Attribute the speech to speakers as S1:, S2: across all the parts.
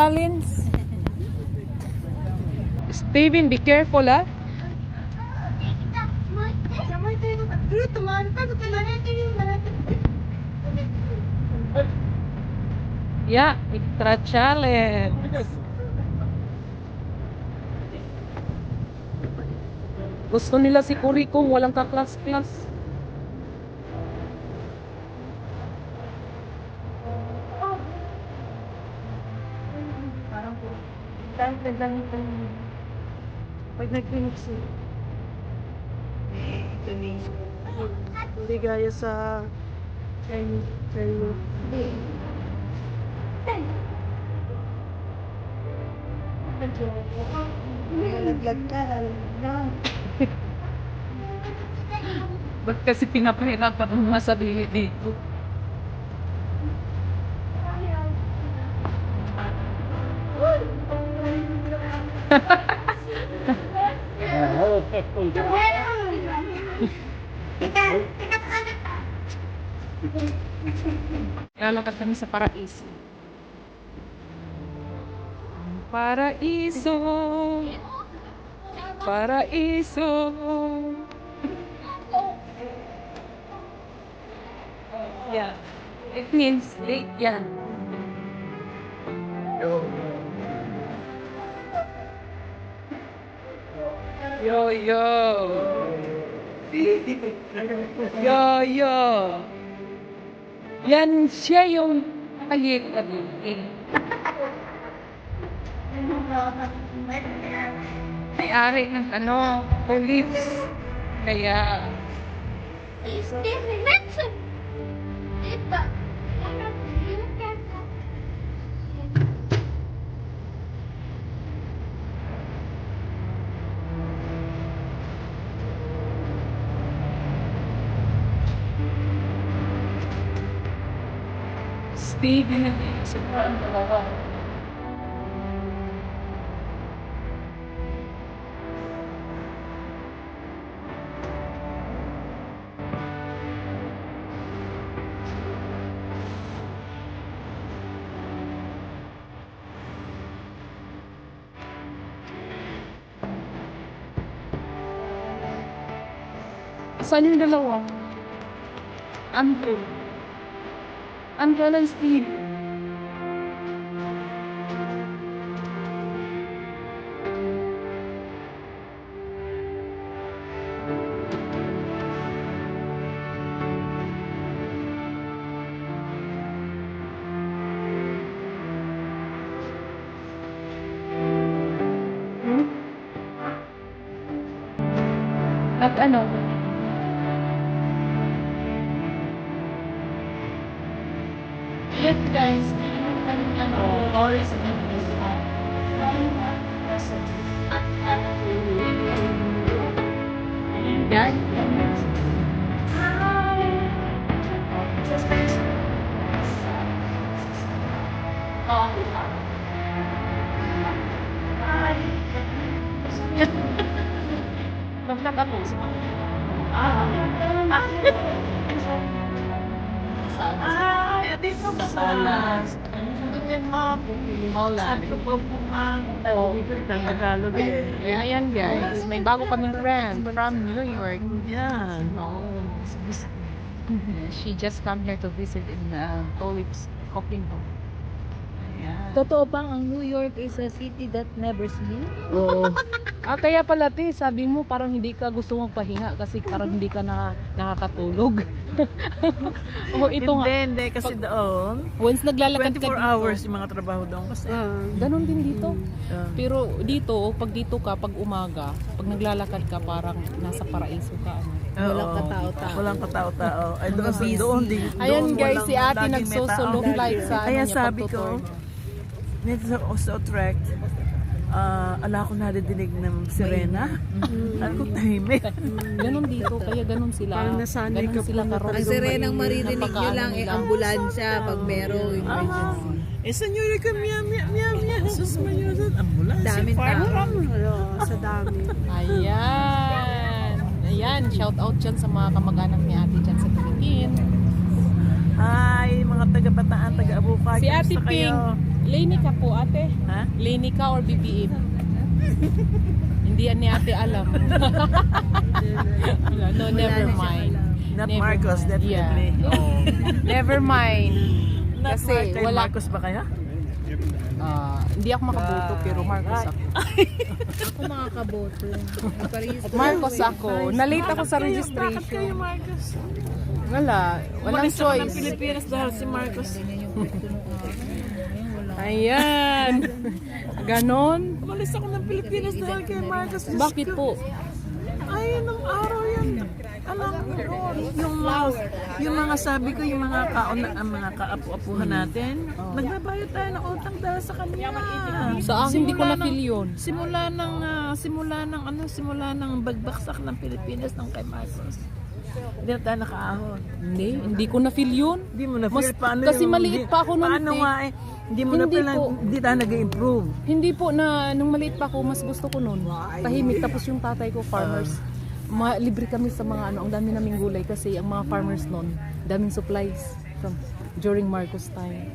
S1: challenge. Steven, be careful, ah. Yeah, extra challenge. Gusto nila si Kuriko, walang kaklas-klas. Parang po. Dahil pag nag-clinic siya. Hindi gaya sa kayo. Nalaglag ka. Ba't kasi pinapahirapan ang mga sarili dito? Lalakad kami sa paraiso. Paraiso. Paraiso. Yeah. It means late yan. Yo, yo. Yo, yo. Yan siya yung maliit na building. May-ari ng police. Kaya... Steven, sobrang dalawa. Saan yung dalawa? Andrew. Andrew and Steve. At ano? Yes, guys. Always guys. Dito ba sa Tagalog eh. Ayan guys, may bago kaming friend from New York. Yan. She just come here to visit in Tulips Coffee Home.
S2: Totoo bang ang New York is a city that never sleeps?
S1: Oo. Kaya pala sabi mo parang hindi ka gusto magpahinga kasi parang hindi ka nakakatulog. Ito nga.
S3: Hindi, kasi doon,
S1: Once naglalakad ka
S3: 24
S1: dito.
S3: hours yung mga trabaho doon kasi.
S1: Ganon din dito. Pero dito, pag dito ka, pag umaga, pag naglalakad ka, parang nasa paraiso ka.
S2: Walang katao-tao.
S3: Walang katao-tao. Ay, doon din.
S1: Ayan
S3: doon
S1: guys, si ate
S3: laging may
S1: nagsusulong
S3: tao.
S1: like sa
S3: Kaya
S1: niya,
S3: sabi ko,
S1: pagtuturno.
S3: nito sa Utrecht, ala ko nadidinig ng sirena. Ano ko tahimik.
S1: Ganon dito, kaya ganon sila.
S4: Parang nasanay
S1: Ganon
S4: ka
S1: sila
S4: po na
S1: karoon.
S2: Ang sirenang maririnig nyo
S1: Napakaano
S2: lang
S1: nila.
S2: ambulansya pag merong emergency.
S3: Sa New York, miya. Sus, mayroon. Ambulance.
S2: Daming
S3: fire
S2: tao.
S3: truck.
S4: Sa dami.
S1: Ayan. Ayan, shout out dyan sa mga kamag-anak ni ate dyan sa Philippines.
S3: Hi, mga taga-Bataan, taga-Abufag.
S1: Si Ate
S3: Kamusta
S1: Ping.
S3: kayo?
S1: Lainey ka po, ate.
S3: Ha?
S1: Lainey ka or BBM? Hindi yan ni ate alam. No, never mind.
S3: Not
S1: Never
S3: Marcos,
S1: mind.
S3: definitely.
S1: Yeah. Oh. Never mind.
S3: Not
S1: Kasi
S3: Marcos.
S1: wala.
S3: Marcos ba kayo?
S1: Hindi ako makaboto pero Marcos ako.
S2: Ako makakaboto.
S1: Marcos ako. Nalate ako sa
S3: Bakit kayo
S1: registration.
S3: Marcos?
S1: Wala. Walang
S3: Umalis ako ng
S1: choice.
S3: Pilipinas dahil si Marcos.
S1: Ayan. Ganon.
S3: Umalis ako ng Pilipinas dahil kay Marcos. Diyos
S1: Bakit
S3: ko.
S1: po?
S3: Ay, anong araw yan? Alam mo, yung mga sabi ko, yung mga mga kaapu-apuhan natin, nagbabayad tayo ng utang dahil sa kanila.
S1: Sa akin, hindi ko na-feel yun.
S3: Simula ng bagbaksak ng Pilipinas ng kay Marcos. Hindi na tayo nakaahon.
S1: Hindi ko na-feel yun.
S3: Hindi mo na
S1: Mas-
S3: feel paano
S1: kasi
S3: yung-
S1: maliit pa ako nun,
S3: Paano
S1: te.
S3: nga eh? Hindi mo na
S1: Hindi
S3: feel na
S1: po.
S3: hindi tayo nag-improve.
S1: Hindi po na, nung maliit pa ako, mas gusto ko nun. Tahimik. Tapos yung tatay ko, farmers. Libre kami sa mga ang dami naming gulay kasi ang mga farmers nun, daming supplies during Marcos time.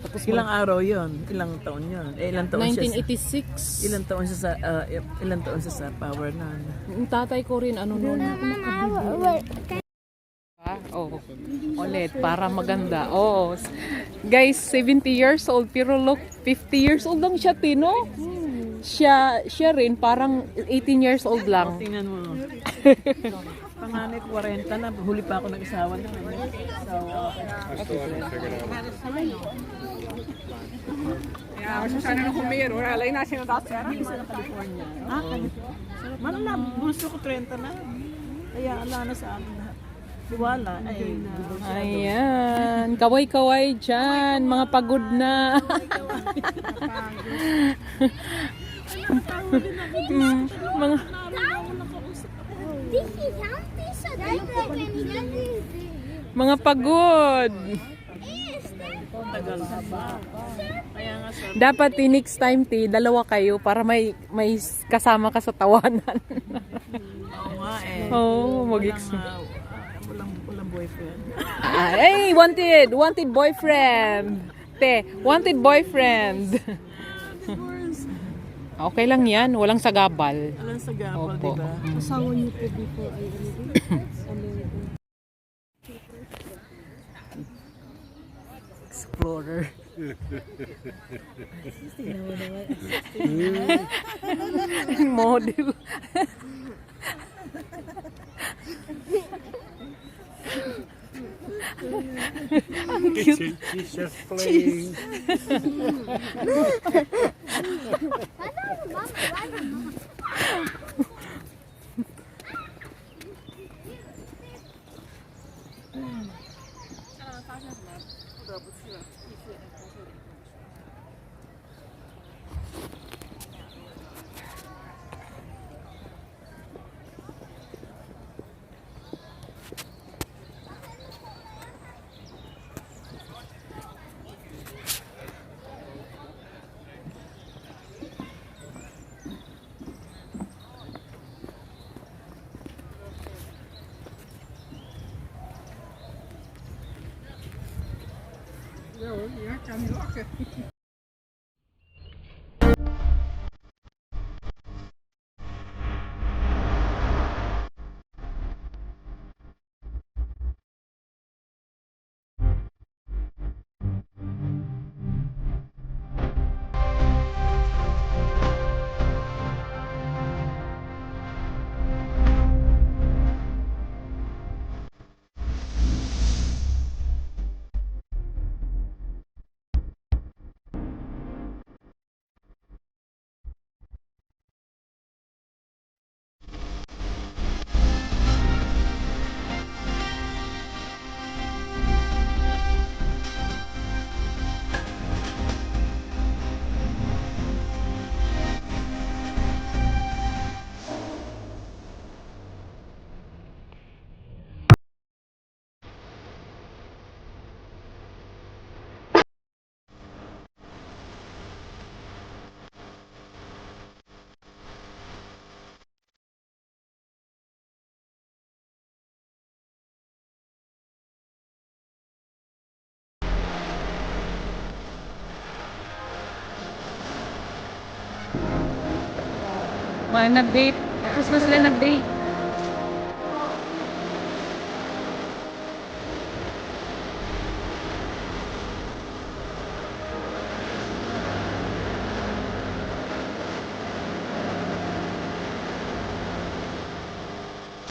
S1: Tapos
S3: Ilang araw yon? Ilang taon yon? Ilang taon siya?
S1: 1986.
S3: Ilang taon siya sa power nun?
S1: Yung tatay ko rin, ano nun. Oh, ulit, para maganda. Oh, guys, 70 years old, pero look, 50 years old lang siya, Tino. Siya rin, parang 18 years old lang.
S3: Tingnan mo. Panganay 40 na, huli pa ako nag-asawa na. Manala, gusto ko 30 na. Kaya ala na sa akin lahat. Tiwala.
S1: Ayan, kaway-kaway dyan, mga pagod na. Mga mga pagod. Dapat next time dalawa kayo para may kasama ka sa tawanan.
S3: Oo nga eh.
S1: Oh,
S3: Walang boyfriend.
S1: Hey, wanted boyfriend. Wanted boyfriend. Okay lang yan, walang sagabal.
S3: Alam sa gabal,
S1: Opo.
S3: diba?
S2: Asawa niyo po before ay American.
S1: Explorer. Model.
S4: She's just playing.
S1: Nag-date. Tapos na sila nag-date.